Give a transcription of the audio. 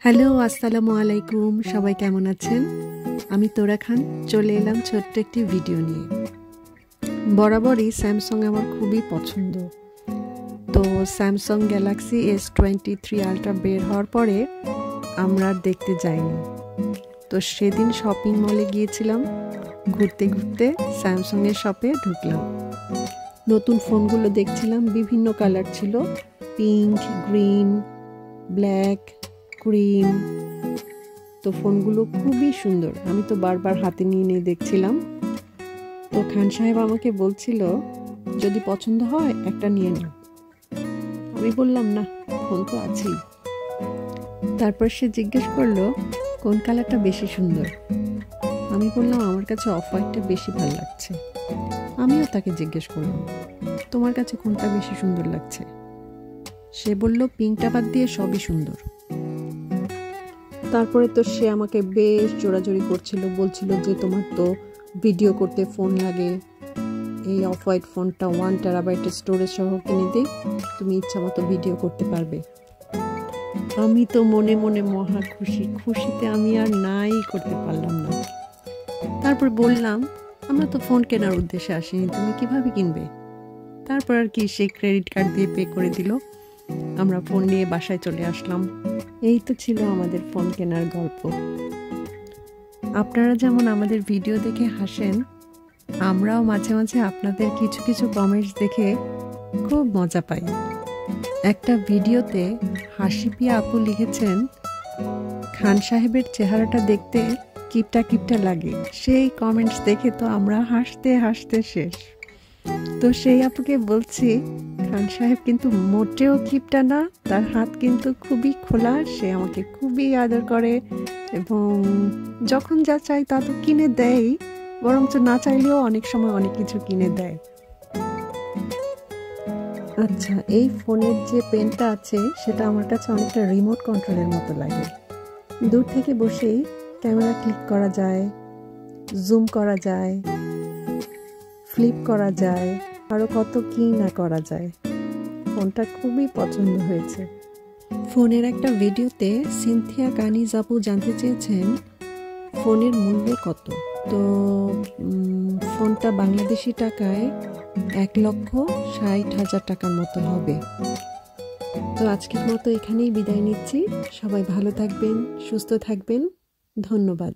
Hello, আসসালামু আলাইকুম। সবাই কেমন আছেন? আমি তোরা খান চলে এলাম ছোট্ট একটি ভিডিও নিয়ে। বরাবরই স্যামসাং আমার খুবই পছন্দ। তো স্যামসাং গ্যালাক্সি S23 আলট্রা বের হওয়ার পরে আমরা আর দেখতে যাইনি। তো সেদিন শপিং মলে গিয়েছিলাম, ঘুরতে ঘুরতে স্যামসাংয়ের শপে ঢুকলাম। নতুন ফোনগুলো দেখছিলাম, বিভিন্ন কালার ছিল, পিঙ্ক, গ্রিন, ব্ল্যাক, ক্রিম। তো ফোনগুলো খুবই সুন্দর, আমি তো বারবার হাতে নিয়ে নিয়ে দেখছিলাম। তো খান সাহেব আমাকে বলছিল যদি পছন্দ হয় একটা নিয়ে নাও। আমি বললাম না, ফোন তো আছেই। তারপর সে জিজ্ঞেস করলো কোন কালারটা বেশি সুন্দর। আমি বললাম আমার কাছে অফ হোয়াইটটা বেশি ভালো লাগছে। আমিও তাকে জিজ্ঞেস করলাম তোমার কাছে কোনটা বেশি সুন্দর লাগছে। সে বলল পিঙ্কটা বাদ দিয়ে সবই সুন্দর। তারপরে তো সে আমাকে বেশ জোরাজোরি করছিল, বলছিল যে তোমার তো ভিডিও করতে ফোন লাগে, এই অফ হোয়াইট ফোনটা 1 টেরাবাইটের স্টোরেজ সহ কিনে দিই, তুমি ইচ্ছা মতো ভিডিও করতে পারবে। আমি তো মনে মনে মহা খুশিতে আমি আর নাই করতে পারলাম না। তারপর বললাম আমরা তো ফোন কেনার উদ্দেশ্যে আসিনি, তুমি কিভাবে কিনবে। তারপর আর কি, সে ক্রেডিট কার্ড দিয়ে পে করে দিল। আমরা ফোন নিয়ে বাসায় চলে আসলাম। এই তো ছিল আমাদের ফোন কেনার গল্প। আপনারা যেমন আমাদের ভিডিও দেখে হাসেন, আমরাও মাঝে মাঝে আপনাদের কিছু কিছু কমেন্টস দেখে খুব মজা পাই। একটা ভিডিওতে হাসিপিয়া আপু লিখেছেন খান সাহেবের চেহারাটা দেখতে কিপটা কিপটা লাগে। সেই কমেন্টস দেখে তো আমরা হাসতে হাসতে শেষ। তো সেই আপুকে বলছি খান সাহেব কিন্তু মোটেও কিপটা না, তার হাত কিন্তু খুবই খোলা, সে আমাকে খুবই আদর করে এবং যখন যা চাই তা তো কিনে দেয়, বরঞ্চ না চাইলেও অনেক সময় অনেক কিছু কিনে দেয়। আচ্ছা, এই ফোনের যে পেনটা আছে সেটা আমার কাছে অনেকটা রিমোট কন্ট্রোলের মতো লাগে। দূর থেকে বসেই ক্যামেরা ক্লিক করা যায়, জুম করা যায়, ফ্লিপ করা যায়, আরও কত কি না করা যায়। ফোনটা খুবই পছন্দ হয়েছে। ফোনের একটা ভিডিওতে সিনথিয়া কানিজ আপু জানতে চেয়েছেন ফোনের মূল্য কত। তো ফোনটা বাংলাদেশি টাকায় 1,60,000 টাকার মতো হবে। তো আজকের মতো এখানেই বিদায় নিচ্ছি। সবাই ভালো থাকবেন, সুস্থ থাকবেন। ধন্যবাদ।